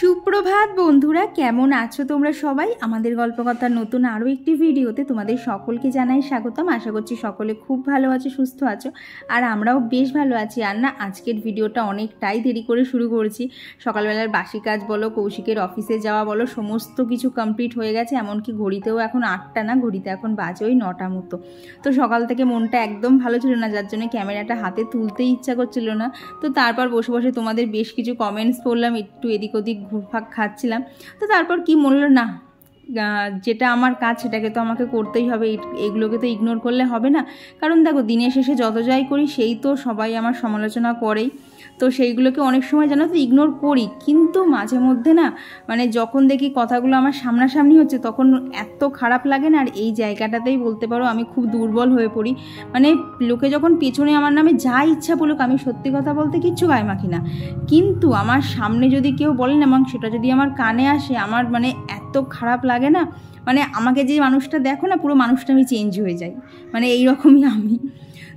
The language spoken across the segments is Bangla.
সুপ্রভাত বন্ধুরা, কেমন আছো তোমরা সবাই? আমাদের গল্পকথার নতুন আরও একটি ভিডিওতে তোমাদের সকলকে জানাই স্বাগতম। আশা করছি সকলে খুব ভালো আছো, সুস্থ আছো, আর আমরাও বেশ ভালো আছি। আর না, আজকের ভিডিওটা অনেকটাই দেরি করে শুরু করেছি। সকালবেলার বাসি কাজ বলো, কৌশিকের অফিসে যাওয়া বলো, সমস্ত কিছু কমপ্লিট হয়ে গেছে। এমনকি ঘড়িতেও এখন 8টা না, ঘড়িতে এখন বাজে ওই 9টা মতো। তো সকাল থেকে মনটা একদম ভালো ছিল না, যার জন্য ক্যামেরাটা হাতে তুলতেই ইচ্ছা করছিল না। তো তারপর বসে বসে তোমাদের বেশ কিছু কমেন্টস পড়লাম, একটু এদিক ওদিক ঘুরফাক খাচ্ছিলাম। তো তারপর কি মনে হলো, না যেটা আমার কাজ সেটাকে তো আমাকে করতেই হবে, এগুলোকে তো ইগনোর করলে হবে না। কারণ দেখো, দিনের শেষে যত যাই করি সেই তো সবাই আমার সমালোচনা করেই, তো সেইগুলোকে অনেক সময় জানো তো ইগনোর করি। কিন্তু মাঝে মধ্যে না, মানে যখন দেখি কথাগুলো আমার সামনাসামনি হচ্ছে তখন এত খারাপ লাগে না। আর এই জায়গাটাতেই বলতে পারো আমি খুব দুর্বল হয়ে পড়ি। মানে লোকে যখন পেছনে আমার নামে যা ইচ্ছা বলুক, আমি সত্যি কথা বলতে কিচ্ছু গায়ে মাখি না। কিন্তু আমার সামনে যদি কেউ বলেন এবং সেটা যদি আমার কানে আসে, আমার মানে এত খারাপ লাগে না। মানে আমাকে যে মানুষটা দেখো না, পুরো মানুষটা আমি চেঞ্জ হয়ে যাই, মানে এইরকমই আমি।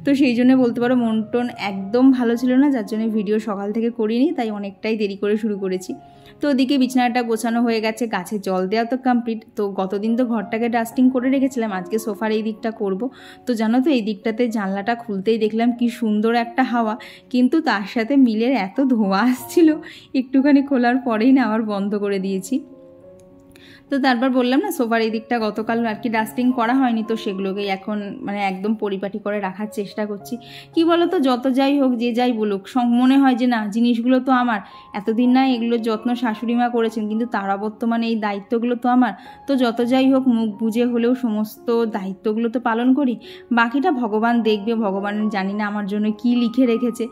তো সেই জন্য বলতে পারো মন টন একদম ভালো ছিল না, যার জন্য ভিডিও সকাল থেকে করিনি, তাই অনেকটাই দেরি করে শুরু করেছি। তো ওদিকে বিছানাটা গোছানো হয়ে গেছে, গাছে জল দেওয়া তো কমপ্লিট। তো গতদিন তো ঘরটাকে ডাস্টিং করে রেখেছিলাম, আজকে সোফার এই দিকটা করব। তো জানো তো, এই দিকটাতে জানলাটা খুলতেই দেখলাম কি সুন্দর একটা হাওয়া, কিন্তু তার সাথে মিলের এত ধোঁয়া আসছিল, একটুখানি খোলার পরেই না আবার বন্ধ করে দিয়েছি। তো তারপর বললাম না, সোফার এই দিকটা গতকাল আর কি ডাস্টিং করা হয়নি, তো সেগুলোকেই এখন মানে একদম পরিপাটি করে রাখার চেষ্টা করছি। কি বলো তো, যত যাই হোক, যে যাই বলুক, মনে হয় যে না, জিনিসগুলো তো আমার। এতদিন না এগুলোর যত্ন শাশুড়ি মা করেছেন, কিন্তু তারা বর্তমানে এই দায়িত্বগুলো তো আমার। তো যত যাই হোক, মুখ বুঝে হলেও সমস্ত দায়িত্বগুলো তো পালন করি। বাকিটা ভগবান দেখবে, ভগবান জানি না আমার জন্য কি লিখে রেখেছে।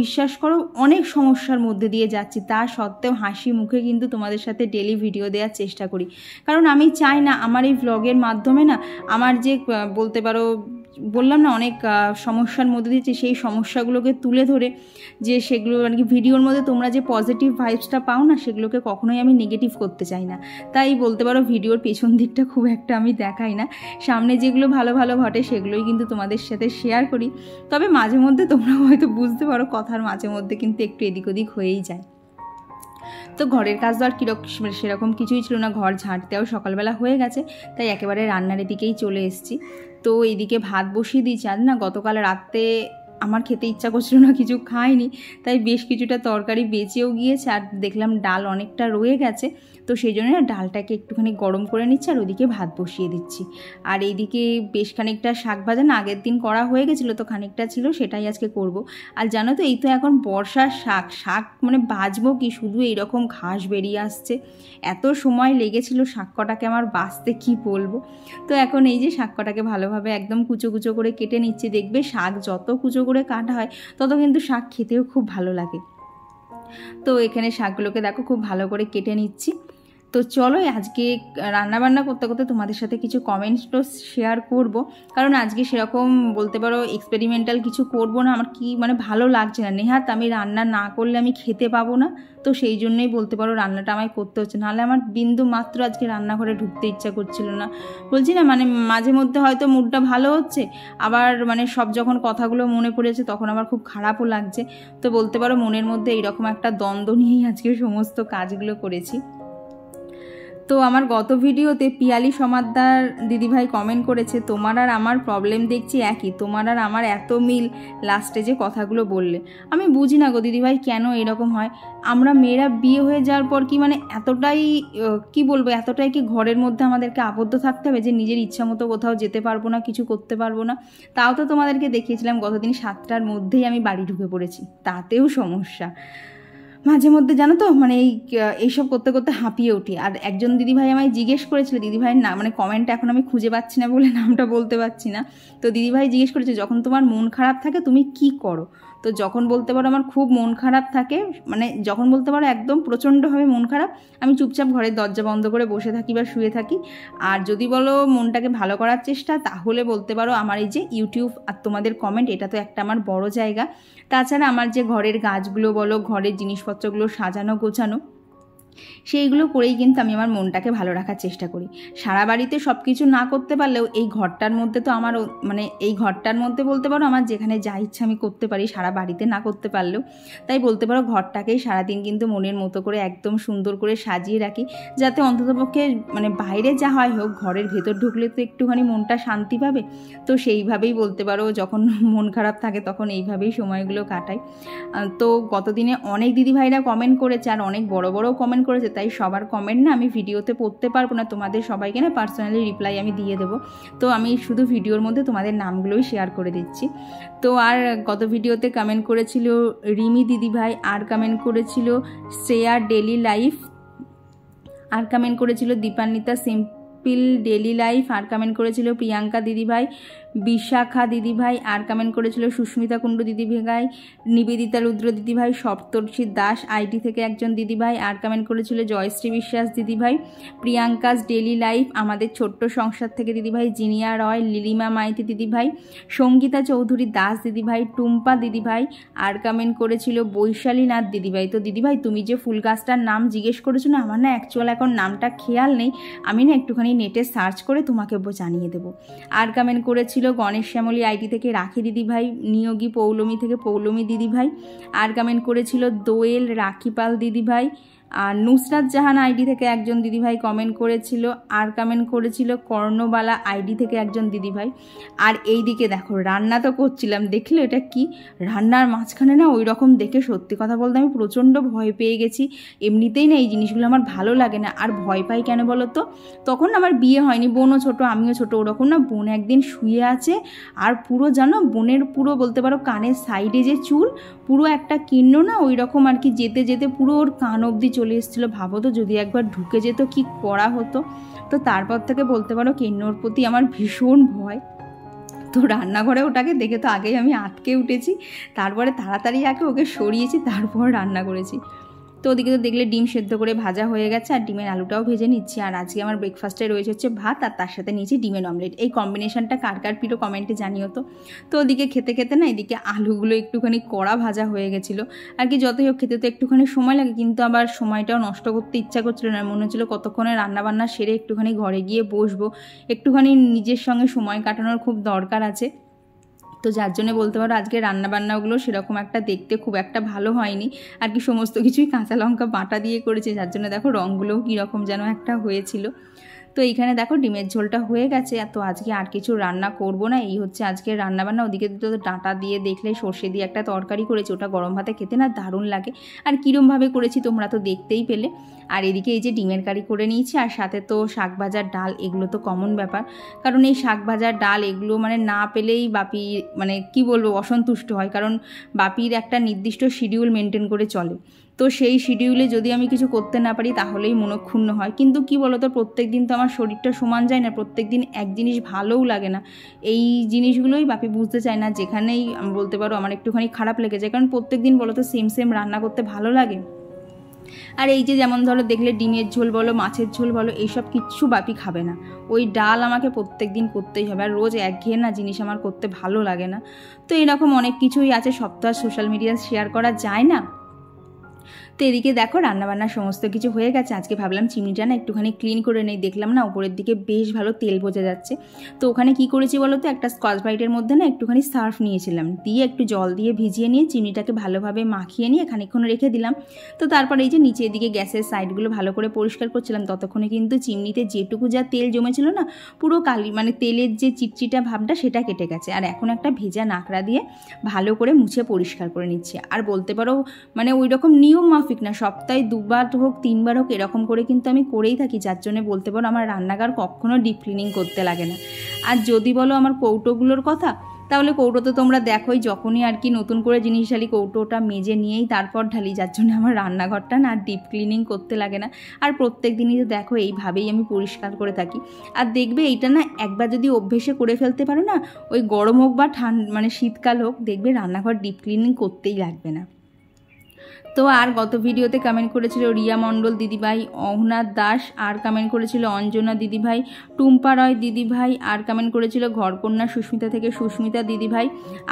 বিশ্বাস করো, অনেক সমস্যার মধ্যে দিয়ে যাচ্ছি, তা সত্ত্বেও হাসি মুখে কিন্তু তোমাদের সাথে ডেলি ভিডিও দেওয়ার চেষ্টা করি। কারণ আমি চাই না আমার এই ভ্লগের মাধ্যমে না, আমার যে বলতে পারো বললাম না অনেক সমস্যার মধ্যে দিয়েছি, সেই সমস্যাগুলোকে তুলে ধরে যে সেগুলো আর কি ভিডিওর মধ্যে তোমরা যে পজিটিভ ভাইবসটা পাও না, সেগুলোকে কখনোই আমি নেগেটিভ করতে চাই না। তাই বলতে পারো ভিডিওর পেছন দিকটা খুব একটা আমি দেখাই না, সামনে যেগুলো ভালো ভালো ঘটে সেগুলোই কিন্তু তোমাদের সাথে শেয়ার করি। তবে মাঝে মধ্যে তোমরা হয়তো বুঝতে পারো, কথার মাঝে মধ্যে কিন্তু একটু এদিক ওদিক হয়েই যায়। তো ঘরের কাজ তো আর সেরকম কিছুই ছিল না, ঘর ঝাঁট দেওয়াও সকালবেলা হয়ে গেছে, তাই একেবারে রান্নার দিকেই চলে এসেছি। তো এইদিকে ভাত বসিয়ে দিয়েছি। আর না, গতকাল রাতে আমার খেতে ইচ্ছা করছিল না, কিছু খাইনি, তাই বেশ কিছুটা তরকারি বেঁচেও গিয়েছে, আর দেখলাম ডাল অনেকটা রয়ে গেছে। তো সেই জন্য না ডালটাকে একটুখানি গরম করে নিচ্ছি, আর ওইদিকে ভাত বসিয়ে দিচ্ছি। আর এইদিকে বেশ খানিকটা শাক ভাজা না আগের দিন করা হয়ে গেছিলো, তো খানিকটা ছিল, সেটাই আজকে করব। আর জানো তো, এই তো এখন বর্ষার শাক মানে বাজবো কি, শুধু এইরকম ঘাস বেরিয়ে আসছে। এত সময় লেগেছিল শাক কটাকে আমার বাছতে, কি বলবো। তো এখন এই যে শাক কটাকে ভালোভাবে একদম কুচো কুচো করে কেটে নিচ্ছি। দেখবে শাক যত কুচো করে কাটা হয় তত কিন্তু শাক খেতেও খুব ভালো লাগে। তো এখানে শাকগুলোকে দেখো খুব ভালো করে কেটে নিচ্ছি। তো চলো, আজকে রান্নাবান্না করতে করতে তোমাদের সাথে কিছু কমেন্টসও শেয়ার করব। কারণ আজকে সেরকম বলতে পারো এক্সপেরিমেন্টাল কিছু করব না, আমার কি মানে ভালো লাগছে না। নেহাত আমি রান্না না করলে আমি খেতে পাবো না, তো সেই জন্যই বলতে পারো রান্নাটা আমায় করতে হচ্ছে, নাহলে আমার বিন্দু মাত্র আজকে রান্নাঘরে ঢুকতে ইচ্ছা করছিল না। বলছি না, মানে মাঝে মধ্যে হয়তো মুডটা ভালো হচ্ছে, আবার মানে সব যখন কথাগুলো মনে পড়েছে তখন আমার খুব খারাপও লাগছে। তো বলতে পারো মনের মধ্যে এইরকম একটা দ্বন্দ্ব নিয়েই আজকে সমস্ত কাজগুলো করেছি। তো আমার গত ভিডিওতে পিয়ালি সমাদ্দার দিদিভাই কমেন্ট করেছে, তোমার আর আমার প্রবলেম দেখছি একই, তোমার আর আমার এত মিল লাস্টে যে কথাগুলো বললে। আমি বুঝি না গো দিদিভাই, কেন এরকম হয়। আমরা মেয়েরা বিয়ে হয়ে যাওয়ার পর কি মানে এতটাই কি বলবো, এতটাই কি ঘরের মধ্যে আমাদেরকে আবদ্ধ থাকতে হবে যে নিজের ইচ্ছা মতো কোথাও যেতে পারবো না, কিছু করতে পারবো না। তাও তো তোমাদেরকে দেখিয়েছিলাম গতদিন 7টার মধ্যেই আমি বাড়ি ঢুকে পড়েছি, তাতেও সমস্যা। মাঝে মধ্যে জানো তো, মানে এইসব করতে করতে হাঁপিয়ে উঠি। আর একজন দিদিভাই আমায় জিজ্ঞেস করেছিল, দিদিভাইয়ের না মানে কমেন্টটা এখন আমি খুঁজে পাচ্ছি না বলে নামটা বলতে পারছি না। তো দিদিভাই জিজ্ঞেস করেছে, যখন তোমার মন খারাপ থাকে তুমি কি করো? তো যখন বলতে পারো আমার খুব মন খারাপ থাকে, মানে যখন বলতে পারো একদম প্রচণ্ডভাবে মন খারাপ, আমি চুপচাপ ঘরের দরজা বন্ধ করে বসে থাকি বা শুয়ে থাকি। আর যদি বলো মনটাকে ভালো করার চেষ্টা, তাহলে বলতে পারো আমার এই যে ইউটিউব আর তোমাদের কমেন্ট, এটা তো একটা আমার বড় জায়গা। তাছাড়া আমার যে ঘরের গাছগুলো বলো, ঘরের জিনিসপত্রগুলো সাজানো গোছানো, সেইগুলো করেই কিন্তু আমি আমার মনটাকে ভালো রাখার চেষ্টা করি। সারা বাড়িতে সব কিছু না করতে পারলেও এই ঘরটার মধ্যে তো আমার মানে এই ঘরটার মধ্যে বলতে পারো আমার যেখানে যা ইচ্ছা আমি করতে পারি, সারা বাড়িতে না করতে পারলেও। তাই বলতে পারো ঘরটাকেই সারাদিন কিন্তু মনের মতো করে একদম সুন্দর করে সাজিয়ে রাখি, যাতে অন্ততপক্ষে মানে বাইরে যা হয় হোক ঘরের ভেতর ঢুকলে তো একটুখানি মনটা শান্তি পাবে। তো সেইভাবেই বলতে পারো যখন মন খারাপ থাকে তখন এইভাবেই সময়গুলো কাটাই। তো গতদিনে অনেক দিদিভাইরা কমেন্ট করেছে আর অনেক বড় বড়ও কমেন্ট করেছে, তাই সবার কমেন্ট না আমি ভিডিওতে পড়তে পারবো না, তোমাদের সবাইকে না পার্সোনালি রিপ্লাই আমি দিয়ে দেবো। তো আমি শুধু ভিডিওর মধ্যে তোমাদের নামগুলোই শেয়ার করে দিচ্ছি। তো আর গত ভিডিওতে কমেন্ট করেছিল রিমি দিদিভাই, আর কমেন্ট করেছিল শ্রেয়া ডেলি লাইফ, আর কমেন্ট করেছিল দীপান্বিতা সিম্পল ডেলি লাইফ, আর কমেন্ট করেছিল প্রিয়াঙ্কা দিদিভাই, বিশাখা দিদিভাই, আর কমেন্ট করেছিল সুস্মিতা কুণ্ডু দিদিভাই, নিবেদিতা রুদ্র দিদিভাই, সপ্তর্ষি দাস আইটি থেকে একজন দিদিভাই, আর কমেন্ট করেছিল জয়শ্রী বিশ্বাস দিদিভাই, প্রিয়াঙ্কাস ডেলি লাইফ আমাদের ছোট্ট সংসার থেকে দিদিভাই, জিনিয়া রয়, লিলিমা মাইতি দিদিভাই, সঙ্গীতা চৌধুরী দাস দিদিভাই, টুম্পা দিদিভাই, আর কমেন্ট করেছিল বৈশালী নাথ দিদিভাই। তো দিদিভাই তুমি যে ফুল গাছটার নাম জিজ্ঞেস করেছো না, আমার না অ্যাকচুয়াল এখন নামটা খেয়াল নেই, আমি না একটুখানি নেটে সার্চ করে তোমাকে জানিয়ে দেবো। আর কমেন্ট করেছিল গণেশ শ্যামলী আইটি থেকে রাখি দিদিভাই, নিয়োগী পৌলমী থেকে পৌলমী দিদিভাই, আর কমেন্ট করেছিল দোয়েল রাখিপাল দিদিভাই, আর নুসরাত জাহান আইডি থেকে একজন দিদিভাই কমেন্ট করেছিল, আর কমেন্ট করেছিল কর্ণবালা আইডি থেকে একজন দিদিভাই। আর এই দিকে দেখো রান্না তো করছিলাম, দেখলে এটা কি রান্নার মাঝখানে না ওই রকম দেখে সত্যি কথা বলতে আমি প্রচণ্ড ভয় পেয়ে গেছি। এমনিতেই না এই জিনিসগুলো আমার ভালো লাগে না, আর ভয় পাই কেন বলো তো, তখন আমার বিয়ে হয়নি, বোনও ছোট আমিও ছোট, ওরকম না বোন একদিন শুয়ে আছে আর পুরো জানো বোনের পুরো বলতে পারো কানের সাইডে যে চুল পুরো একটা কিন্ন না ওই রকম আর কি যেতে যেতে পুরো ওর কান অবধি চলে এসেছিলো। ভাবো তো যদি একবার ঢুকে যেত কি করা হতো। তো তারপর থেকে বলতে পারো কিন্নর প্রতি আমার ভীষণ ভয়। তো রান্নাঘরে ওটাকে দেখে তো আগেই আমি আটকে উঠেছি, তারপরে তাড়াতাড়ি আগে ওকে সরিয়েছি, তারপর রান্না করেছি। তো ওদিকে তো দেখলে ডিম সেদ্ধ করে ভাজা হয়ে গেছে আর ডিমের আলুটাও ভেজে নিচ্ছি। আর আজকে আমার ব্রেকফাস্টে রয়েছে হচ্ছে ভাত আর তার সাথে নিয়েছি ডিমের অমলেট। এই কম্বিনেশনটা কার কার প্রিয় কমেন্টে জানিও তো। তো ওদিকে খেতে খেতে না এদিকে আলুগুলো একটুখানি কড়া ভাজা হয়ে গেছিলো আর কি, যতই হোক খেতে তো একটুখানি সময় লাগে, কিন্তু আবার সময়টাও নষ্ট করতে ইচ্ছা করছিল না, মনে হচ্ছিলো কতক্ষণে রান্নাবান্না সেরে একটুখানি ঘরে গিয়ে বসবো, একটুখানি নিজের সঙ্গে সময় কাটানোর খুব দরকার আছে। তো যার জন্য বলতে পারো আজকে রান্নাবান্নাগুলো সেরকম একটা দেখতে খুব একটা ভালো হয়নি আর কি, সমস্ত কিছুই কাঁচা লঙ্কা বাটা দিয়ে করেছে, যার জন্য দেখো রঙগুলোও কীরকম যেন একটা হয়েছিল। তো এইখানে দেখো ডিমের ঝোলটা হয়ে গেছে। তো আজকে আর কিছু রান্না করব না, এই হচ্ছে আজকে রান্নাবান্না। ওদিকে তো ডাঁটা দিয়ে দেখলে সর্ষে দিয়ে একটা তরকারি করেছি, ওটা গরম ভাতে খেতে না দারুণ লাগে, আর কীরমভাবে করেছি তোমরা তো দেখতেই পেলে। আর এদিকে এই যে ডিমের কারি করে নিয়েছি, আর সাথে তো শাক ভাজার ডাল, এগুলো তো কমন ব্যাপার, কারণ এই শাক ভাজার ডাল এগুলো মানে না পেলেই বাপি মানে কি বলবো অসন্তুষ্ট হয়, কারণ বাপির একটা নির্দিষ্ট শিডিউল মেনটেন করে চলে। তো সেই শিডিউলে যদি আমি কিছু করতে না পারি তাহলেই মনক্ষুণ্ণ হয়। কিন্তু কি বলতো প্রত্যেক দিন তো আমার শরীরটা সমান যায় না, প্রত্যেক দিন এক জিনিস ভালোও লাগে না, এই জিনিসগুলোই বাপি বুঝতে চায় না, যেখানেই বলতে পারো আমার একটুখানি খারাপ লেগে যায়, কারণ প্রত্যেক দিন বলো তো সেম রান্না করতে ভালো লাগে। আর এই যে যেমন ধরো দেখলে ডিমের ঝোল বলো মাছের ঝোল বলো এইসব কিচ্ছু বাপি খাবে না, ওই ডাল আমাকে প্রত্যেক দিন করতেই হবে, আর রোজ একঘেয়ে না জিনিস আমার করতে ভালো লাগে না। তো এরকম অনেক কিছুই আছে, সব তো আর সোশ্যাল মিডিয়ায় শেয়ার করা যায় না। তো এদিকে দেখো রান্নাবান্না সমস্ত কিছু হয়ে গেছে। আজকে ভাবলাম চিমনিটা না একটুখানি ক্লিন করে নেই, দেখলাম না উপরের দিকে বেশ ভালো তেল বোঝা যাচ্ছে। তো ওখানে কি করেছি বলো তো, একটা স্কচ ব্রাইটের মধ্যে না একটুখানি সার্ফ নিয়েছিলাম, দিয়ে একটু জল দিয়ে ভিজিয়ে নিয়ে চিমনিটাকে ভালোভাবে মাখিয়ে নিয়ে খানিকক্ষণ রেখে দিলাম। তো তারপর এই যে নিচে এদিকে গ্যাসের সাইডগুলো ভালো করে পরিষ্কার করছিলাম, ততক্ষণে কিন্তু চিমনিতে যেটুকু যা তেল জমেছিল না পুরো কালি মানে তেলের যে চিটচিটা ভাবটা সেটা কেটে গেছে। আর এখন একটা ভেজা নাকড়া দিয়ে ভালো করে মুছে পরিষ্কার করে নিচ্ছি। আর বলতে পারো মানে ওই রকম নিয়ম মাফিক না, সপ্তাহে 2 বার হোক 3 বার হোক এরকম করে কিন্তু আমি করেই থাকি, যার জন্য বলতে পারো আমার রান্নাঘর কখনো ডিপ ক্লিনিং করতে লাগে না। আর যদি বলো আমার কৌটোগুলোর কথা, তাহলে কৌটো তো তোমরা দেখোই, যখনই আর কি নতুন করে জিনিস ঢালি কৌটোটা মেজে নিয়েই তারপর ঢালি, যার জন্য আমার রান্নাঘরটা না ডিপ ক্লিনিং করতে লাগে না। আর প্রত্যেক দিনই তো দেখো এইভাবেই আমি পরিষ্কার করে থাকি। আর দেখবে এইটা না একবার যদি অভ্যেসে করে ফেলতে পারো না, ওই গরম হোক বা ঠান্ডা মানে শীতকাল হোক, দেখবে রান্নাঘর ডিপ ক্লিনিং করতেই লাগবে না। তো আর গত ভিডিওতে কমেন্ট করেছিল রিয়া মণ্ডল দিদিভাই, অহনাথ দাস, আর কমেন্ট করেছিল অঞ্জনা দিদিভাই, টুম্পা রয় দিদিভাই, আর কমেন্ট করেছিল ঘরকন্যা সুস্মিতা থেকে সুস্মিতা দিদিভাই,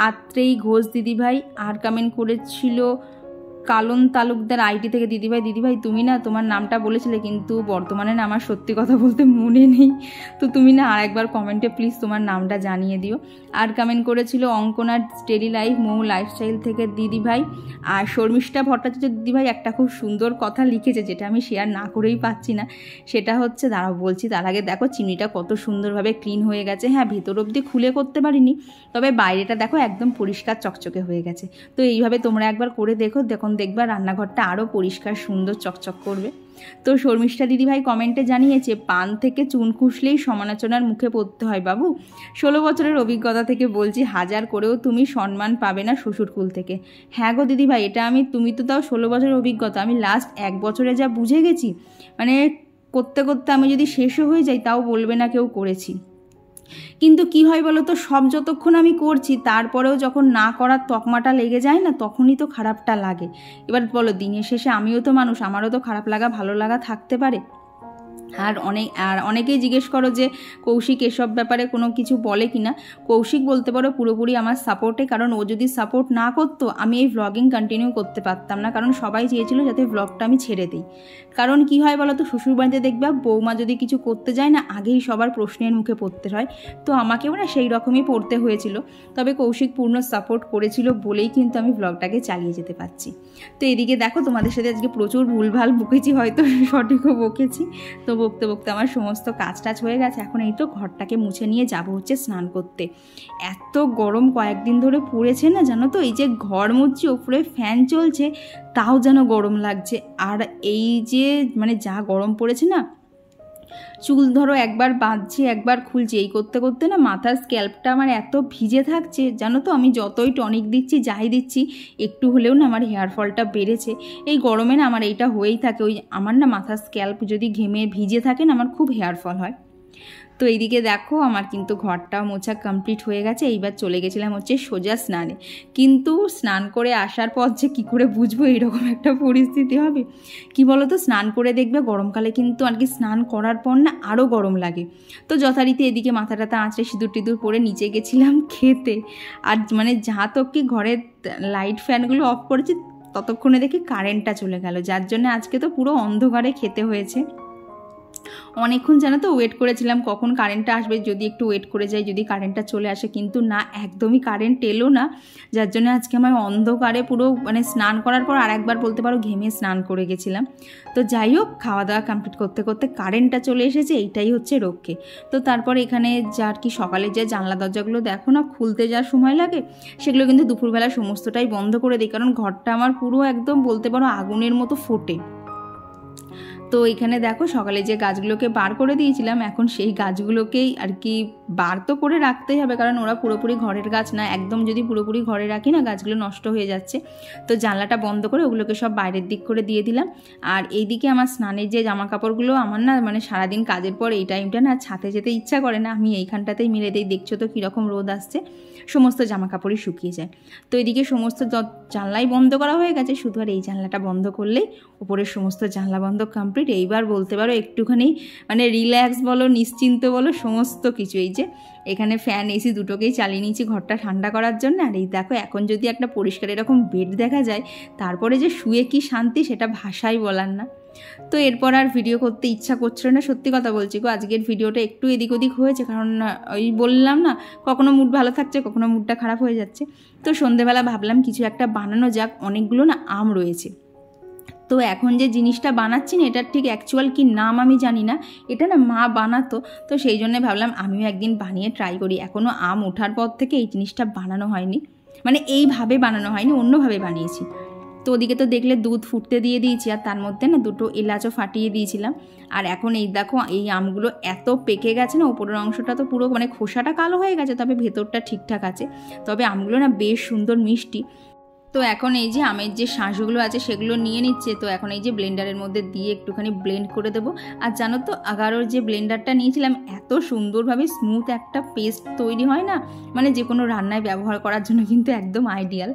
আত্রেয়ী ঘোষ দিদিভাই, আর কমেন্ট করেছিল কালন তালুকদার আইডি থেকে দিদিভাই তুমি না তোমার নামটা বলেছিলে, কিন্তু বর্তমানে না আমার সত্যি কথা বলতে মনে নেই। তো তুমি না আর একবার কমেন্টে প্লিজ তোমার নামটা জানিয়ে দিও। আর কমেন্ট করেছিল অঙ্কনার ডেলি লাইফ মৌ লাইফস্টাইল থেকে দিদিভাই। আর শর্মিষ্ঠা ভট্টাচার্য দিদিভাই একটা খুব সুন্দর কথা লিখেছে, যেটা আমি শেয়ার না করেই পাচ্ছি না। সেটা হচ্ছে, দাঁড়াও বলছি, তার আগে দেখো চিনিটা কত সুন্দরভাবে ক্লিন হয়ে গেছে। হ্যাঁ, ভেতর অবধি খুলে করতে পারিনি, তবে বাইরেটা দেখো একদম পরিষ্কার চকচকে হয়ে গেছে। তো এইভাবে তোমরা একবার করে দেখো, দেখবা রান্নাঘরটা আরও পরিষ্কার সুন্দর চকচক করবে। তো শর্মিষ্ঠা দিদিভাই কমেন্টে জানিয়েছে, পান থেকে চুন খুসলেই সমালোচনার মুখে পড়তে হয় বাবু। 16 বছরের অভিজ্ঞতা থেকে বলছি, হাজার করেও তুমি সম্মান পাবে না শ্বশুরকুল থেকে। হ্যাঁ গো দিদিভাই, এটা তুমি তো তাও 16 বছরের অভিজ্ঞতা, আমি লাস্ট 1 বছরে যা বুঝে গেছি, মানে করতে করতে আমি যদি শেষও হয়ে যাই তাও বলবে না কেউ করেছি। কিন্তু কি হয় বলো তো, সব যতক্ষণ আমি করছি তারপরেও যখন না করার তকমাটা লেগে যায় না, তখনই তো খারাপটা লাগে। এবার বলো, দিনের শেষে আমিও তো মানুষ, আমারও তো খারাপ লাগা ভালো লাগা থাকতে পারে। আর অনেকেই জিজ্ঞেস করো যে কৌশিক এসব ব্যাপারে কোনো কিছু বলে কিনা। কৌশিক বলতে পারো পুরোপুরি আমার সাপোর্টে, কারণ ও যদি সাপোর্ট না করতো আমি এই ভ্লগিং কন্টিনিউ করতে পারতাম না। কারণ সবাই চেয়েছিল যাতে ভ্লগটা আমি ছেড়ে দিই। কারণ কি হয় বলো তো, শ্বশুরবাড়িতে দেখবে বৌমা যদি কিছু করতে যায় না, আগেই সবার প্রশ্নের মুখে পড়তে হয়। তো আমাকেও না সেই রকমই পড়তে হয়েছিল। তবে কৌশিক পূর্ণ সাপোর্ট করেছিল বলেই কিন্তু আমি ভ্লগটাকে চালিয়ে যেতে পারছি। তো এদিকে দেখো, তোমাদের সাথে আজকে প্রচুর ভুলভাল বকেছি, হয়তো সঠিকও বকেছি। তো বকতে বকতে আমার সমস্ত কাজ টাজ হয়ে গেছে। এখন এই তো ঘরটাকে মুছে নিয়ে যাবো হচ্ছে স্নান করতে। এত গরম কয়েকদিন ধরে পড়েছে না, জানো তো, এই যে ঘর মুছছি ওপরে ফ্যান চলছে তাও যেন গরম লাগছে। আর এই যে মানে যা গরম পড়েছে না, চুল ধরো একবার বাঁধছি একবার খুলছি, এই করতে করতে না মাথার স্ক্যাল্পটা আমার এত ভিজে থাকছে, জানো তো, আমি যতই টনিক দিচ্ছি যাই দিচ্ছি একটু হলেও না আমার হেয়ার ফলটা বেড়েছে। এই গরমে না আমার এইটা হয়েই থাকে, ওই আমার না মাথার স্ক্যাল্প যদি ঘেমে ভিজে থাকে না, আমার খুব হেয়ার ফল হয়। তো এইদিকে দেখো আমার কিন্তু ঘরটাও মোছা কমপ্লিট হয়ে গেছে। এইবার চলে গেছিলাম হচ্ছে সোজা স্নানে। কিন্তু স্নান করে আসার পর যে কী করে বুঝবো এইরকম একটা পরিস্থিতি হবে, কি বলো তো, স্নান করে দেখবে গরমকালে কিন্তু আর কি স্নান করার পর না আরও গরম লাগে। তো যথারীতি এদিকে মাথা টাথা আঁচড়ে সিঁদুর টিঁদুর পরে নিচে গেছিলাম খেতে। আর মানে যা তো কি ঘরের লাইট ফ্যানগুলো অফ করেছি, ততক্ষণে দেখি কারেন্টটা চলে গেল, যার জন্য আজকে তো পুরো অন্ধকারে খেতে হয়েছে। অনেকক্ষণ জানো তো ওয়েট করেছিলাম কখন কারেন্টটা আসবে, যদি একটু ওয়েট করে যাই যদি কারেন্টটা চলে আসে, কিন্তু না, একদমই কারেন্ট এলো না। যার জন্য আজকে আমার অন্ধকারে পুরো মানে স্নান করার পর আর একবার বলতে পারো ঘেমে স্নান করে গেছিলাম। তো যাই হোক, খাওয়া দাওয়া কমপ্লিট করতে করতে কারেন্টটা চলে এসেছে, এইটাই হচ্ছে রক্ষে। তো তারপর এখানে যার কি সকালে যে জানলা দরজাগুলো দেখো না খুলতে যাওয়ার সময় লাগে, সেগুলো কিন্তু দুপুরবেলা সমস্তটাই বন্ধ করে দিই, কারণ ঘরটা আমার পুরো একদম বলতে পারো আগুনের মতো ফোটে। তো এখানে দেখো সকালে যে গাছগুলোকে বার করে দিয়েছিলাম, এখন সেই গাছগুলোকেই আর কি বার তো করে রাখতেই হবে, কারণ ওরা পুরোপুরি ঘরের গাছ না, একদম যদি পুরোপুরি ঘরে রাখি না গাছগুলো নষ্ট হয়ে যাচ্ছে। তো জানলাটা বন্ধ করে ওগুলোকে সব বাইরের দিক করে দিয়ে দিলাম। আর এইদিকে আমার স্নানের যে জামা কাপড়গুলো, আমার না মানে সারাদিন কাজের পর এই টাইমটা না ছাদে যেতে ইচ্ছা করে না, আমি এইখানটাতেই মেলে দিই। দেখছো তো কীরকম রোদ আসছে, সমস্ত জামা কাপড়ই শুকিয়ে যায়। তো এদিকে সমস্ত জানলাই বন্ধ করা হয়ে গেছে, শুধু আর এই জানলাটা বন্ধ করলেই উপরের সমস্ত জানলা বন্ধ কমপ্লিট। এইবার বলতে পারো একটুখানি মানে রিল্যাক্স বলো নিশ্চিন্ত বলো সমস্ত কিছু। এই যে এখানে ফ্যান এসি দুটোকেই চালিয়ে নিয়েছি ঘরটা ঠান্ডা করার জন্য। আর এই দেখো এখন যদি একটা পরিষ্কার এরকম বেড দেখা যায়, তারপরে যে শুয়ে কি শান্তি সেটা ভাষাই বলার না। তো এরপর আর ভিডিও করতে ইচ্ছা করছিল না, সত্যি কথা বলছি গো। আজকের ভিডিওটা একটু এদিক ওদিক হয়েছে, কারণ ওই বললাম না, কখনো মুড ভালো থাকছে কখনো মুডটা খারাপ হয়ে যাচ্ছে। তো সন্ধেবেলা ভাবলাম কিছু একটা বানানো যাক, অনেকগুলো না আম রয়েছে। তো এখন যে জিনিসটা বানাচ্ছি না, এটার ঠিক অ্যাকচুয়াল কি নাম আমি জানি না, এটা না মা বানাতো। তো সেই জন্য ভাবলাম আমিও একদিন বানিয়ে ট্রাই করি। এখনও আম ওঠার পর থেকে এই জিনিসটা বানানো হয়নি, মানে এইভাবে বানানো হয়নি, অন্যভাবে বানিয়েছি। তো ওদিকে তো দেখলে দুধ ফুটতে দিয়ে দিয়েছি, আর তার মধ্যে না দুটো এলাচও ফাটিয়ে দিয়েছিলাম। আর এখন এই দেখো এই আমগুলো এত পেকে গেছে না, উপরের অংশটা তো পুরো মানে খোসাটা কালো হয়ে গেছে, তবে ভেতরটা ঠিকঠাক আছে। তবে আমগুলো না বেশ সুন্দর মিষ্টি। তো এখন এই যে আমের যে শাঁসগুলো আছে সেগুলো নিয়ে নিচ্ছে। তো এখন এই যে ব্লেন্ডারের মধ্যে দিয়ে একটুখানি ব্লেন্ড করে দেবো। আর জানো তো আগারোর যে ব্লেন্ডারটা নিয়েছিলাম, এত সুন্দরভাবে স্মুথ একটা পেস্ট তৈরি হয় না, মানে যে কোনো রান্নায় ব্যবহার করার জন্য কিন্তু একদম আইডিয়াল।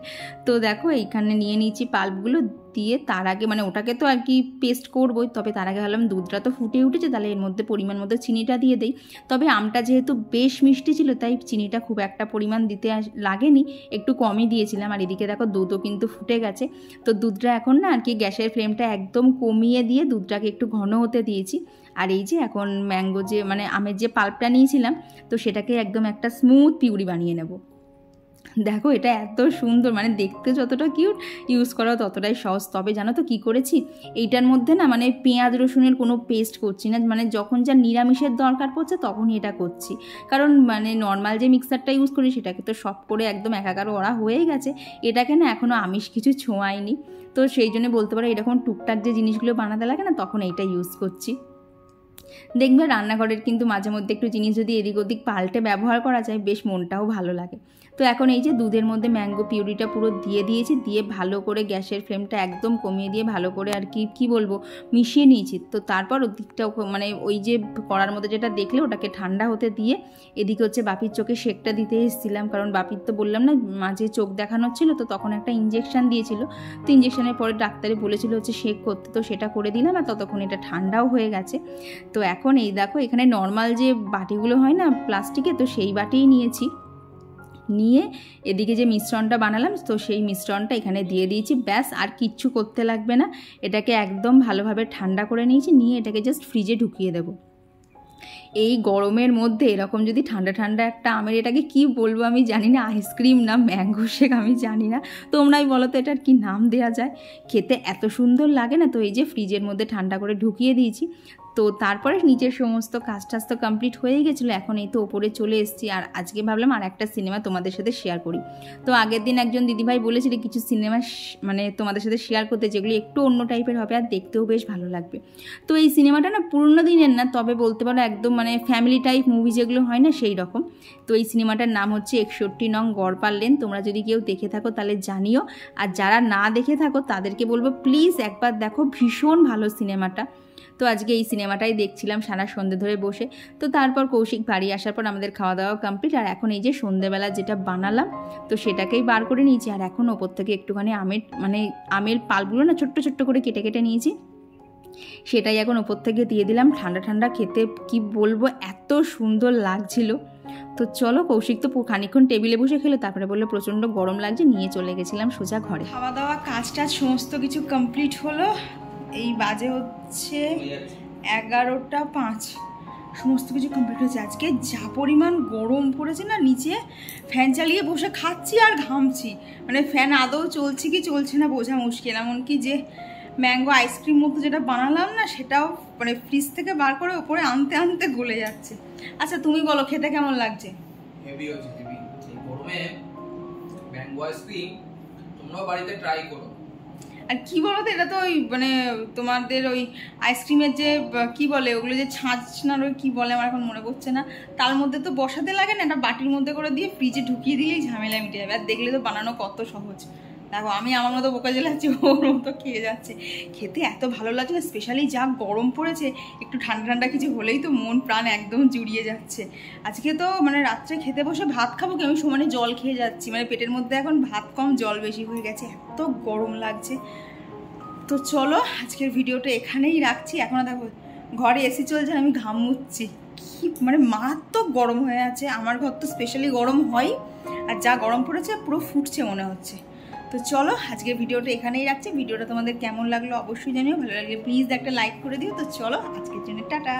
তো দেখো এইখানে নিয়ে নিয়েছি পাল্পগুলো, দিয়ে তার আগে মানে ওটাকে তো আর কি পেস্ট করবোই, তবে তার আগে ভাবলাম দুধটা তো ফুটে উঠেছে, তাহলে এর মধ্যে পরিমাণ মতো চিনিটা দিয়ে দেই। তবে আমটা যেহেতু বেশ মিষ্টি ছিল তাই চিনিটা খুব একটা পরিমাণ দিতে লাগেনি, একটু কমই দিয়েছিলাম। আর এদিকে দেখো দুধও কিন্তু ফুটে গেছে। তো দুধটা এখন না আর কি গ্যাসের ফ্লেমটা একদম কমিয়ে দিয়ে দুধটাকে একটু ঘন হতে দিয়েছি। আর এই যে এখন ম্যাঙ্গো যে মানে আমের যে পাল্পটা নিয়েছিলাম, তো সেটাকে একদম একটা স্মুথ পিউরি বানিয়ে নেব। দেখো এটা এত সুন্দর, মানে দেখতে যতটা কিউট ইউজ করা ততটাই সহজ। তবে জানো তো কী করেছি, এইটার মধ্যে না মানে পেঁয়াজ রসুনের কোনো পেস্ট করছি না, মানে যখন যা নিরামিষের দরকার পড়ছে তখনই এটা করছি। কারণ মানে নর্মাল যে মিক্সারটা ইউজ করি সেটাকে তো সব করে একদম একাকার ওরা হয়েই গেছে, এটাকে না এখনও আমিষ কিছু ছোঁয়াইনি। তো সেই জন্য বলতে পারো এরকম টুকটাক যে জিনিসগুলো বানাতে লাগে না তখন এইটা ইউজ করছি। দেখবে রান্নাঘরের কিন্তু মাঝে মধ্যে একটু জিনিস যদি এদিক ওদিক পাল্টে ব্যবহার করা যায় বেশ মনটাও ভালো লাগে। তো এখন এই যে দুধের মধ্যে ম্যাঙ্গো পিউরিটা পুরো দিয়ে দিয়েছি, দিয়ে ভালো করে গ্যাসের ফ্লেমটা একদম কমিয়ে দিয়ে ভালো করে আর কি বলবো মিশিয়ে নিয়েছি। তো তারপর ওদিকটাও মানে ওই যে কড়ার মধ্যে যেটা দেখলে ওটাকে ঠান্ডা হতে দিয়ে এদিকে হচ্ছে বাপির চোখে শেকটা দিতে এসেছিলাম, কারণ বাপির তো বললাম না মাঝে চোখ দেখানো ছিল, তো তখন একটা ইঞ্জেকশন দিয়েছিল। তো ইঞ্জেকশনের পরে ডাক্তারে বলেছিল হচ্ছে শেক করতে, তো সেটা করে দিলাম। আর ততক্ষণ এটা ঠান্ডাও হয়ে গেছে। তো এখন এই দেখো এখানে নর্মাল যে বাটিগুলো হয় না প্লাস্টিকে, তো সেই বাটিই নিয়েছি, নিয়ে এদিকে যে মিশ্রণটা বানালাম তো সেই মিশ্রণটা এখানে দিয়ে দিয়েছি। ব্যাস আর কিচ্ছু করতে লাগবে না, এটাকে একদম ভালোভাবে ঠান্ডা করে নিয়েছি, নিয়ে এটাকে জাস্ট ফ্রিজে ঢুকিয়ে দেবো। এই গরমের মধ্যে এরকম যদি ঠান্ডা ঠান্ডা একটা আমের, এটাকে কি বলবো আমি জানি না, আইসক্রিম না ম্যাঙ্গো শেক আমি জানি না, তোমরাই বলো তো এটার কি নাম দেওয়া যায়, খেতে এত সুন্দর লাগে না। তো এই যে ফ্রিজের মধ্যে ঠান্ডা করে ঢুকিয়ে দিয়েছি। তো তারপরে নিচের সমস্ত কাজ টাজ তো কমপ্লিট হয়ে গেছিলো, এখন এই তো ওপরে চলে এসেছি। আর আজকে ভাবলাম আর একটা সিনেমা তোমাদের সাথে শেয়ার করি। তো আগের দিন একজন দিদিভাই বলেছিল কিছু সিনেমা মানে তোমাদের সাথে শেয়ার করতে, যেগুলো একটু অন্য টাইপের হবে আর দেখতেও বেশ ভালো লাগবে। তো এই সিনেমাটা না পুরনো দিনের না, তবে বলতে পারো একদম মানে ফ্যামিলি টাইপ মুভি যেগুলো হয় না সেই রকম। তো এই সিনেমাটার নাম হচ্ছে 61 নং গড়পার লেন। তোমরা যদি কেউ দেখে থাকো তাহলে জানিও, আর যারা না দেখে থাকো তাদেরকে বলবো প্লিজ একবার দেখো, ভীষণ ভালো সিনেমাটা। তো আজকে এই সিনেমাটাই দেখছিলাম সারা সন্ধ্যে ধরে বসে। তো তারপর কৌশিক বাড়ি আসার পর আমাদের খাওয়া দাওয়া কমপ্লিট। আর এখন এই যে সন্ধ্যেবেলা যেটা বানালাম তো সেটাকেই বার করে নিয়েছি। আর এখন ওপর থেকে একটুখানি আমের পালগুলো না ছোট্ট ছোট্ট করে কেটে কেটে নিয়েছি, সেটাই এখন ওপর থেকে দিয়ে দিলাম। ঠান্ডা ঠান্ডা খেতে কি বলবো এত সুন্দর লাগছিল। তো চলো, কৌশিক তো খানিকক্ষণ টেবিলে বসে খেলো, তারপরে বললো প্রচণ্ড গরম লাগছে, নিয়ে চলে গেছিলাম সোজা ঘরে। খাওয়া দাওয়া কাজ টাজ সমস্ত কিছু কমপ্লিট হলো। এই বাজে হচ্ছে 11টা 5, সমস্ত কিছু কমপ্লিট হয়েছে। আজকে যা পরিমাণ গরম পড়েছে না, নিচে ফ্যান চালিয়ে বসে খাচ্ছি আর ঘামছি, মানে ফ্যান আদৌ চলছে কি চলছে না বোঝা মুশকিল। এমনকি যে ম্যাঙ্গো আইসক্রিম মতো যেটা বানালাম না সেটাও মানে ফ্রিজ থেকে বার করে ওপরে আনতে আনতে গলে যাচ্ছে। আচ্ছা তুমি বলো খেতে কেমন লাগছে? হেভি হচ্ছে, হেভি। এই গরমে ম্যাঙ্গো আইসক্রিম তোমরাও বাড়িতে ট্রাই করো। আর কি বলো তো, এটা তো ওই মানে তোমাদের ওই আইসক্রিমের যে কি বলে ওগুলো যে ছাঁচনার ওই কী বলে আমার এখন মনে পড়ছে না, তার মধ্যে তো বসাতে লাগে না, এটা বাটির মধ্যে করে দিয়ে ফ্রিজে ঢুকিয়ে দিলেই ঝামেলা মিটে যাবে। আর দেখলে তো বানানো কত সহজ। দেখো আমি আমার মতো বোকা জেলাচ্ছি, ওর মতো খেয়ে যাচ্ছে। খেতে এত ভালো লাগছে না, স্পেশালি যা গরম পড়েছে, একটু ঠান্ডা ঠান্ডা কিছু হলেই তো মন প্রাণ একদম জুড়িয়ে যাচ্ছে। আজকে তো মানে রাত্রে খেতে বসে ভাত খাবো কি, আমি সমানে জল খেয়ে যাচ্ছি, মানে পেটের মধ্যে এখন ভাত কম জল বেশি হয়ে গেছে, এত গরম লাগছে। তো চলো আজকের ভিডিওটা এখানেই রাখছি। এখন দেখো ঘরে এসি চলছে, আমি ঘাম মুচ্ছি, কি মানে মারাত্মক গরম হয়ে আছে। আমার ঘর তো স্পেশালি গরম হয়, আর যা গরম পড়েছে পুরো ফুটছে মনে হচ্ছে। তো চলো আজকের ভিডিওটা এখানেই রাখছি। ভিডিওটা তোমাদের কেমন লাগলো অবশ্যই জানিও, ভালো লাগলে প্লিজ একটা লাইক করে দিও। তো চলো আজকের জন্য টাটা।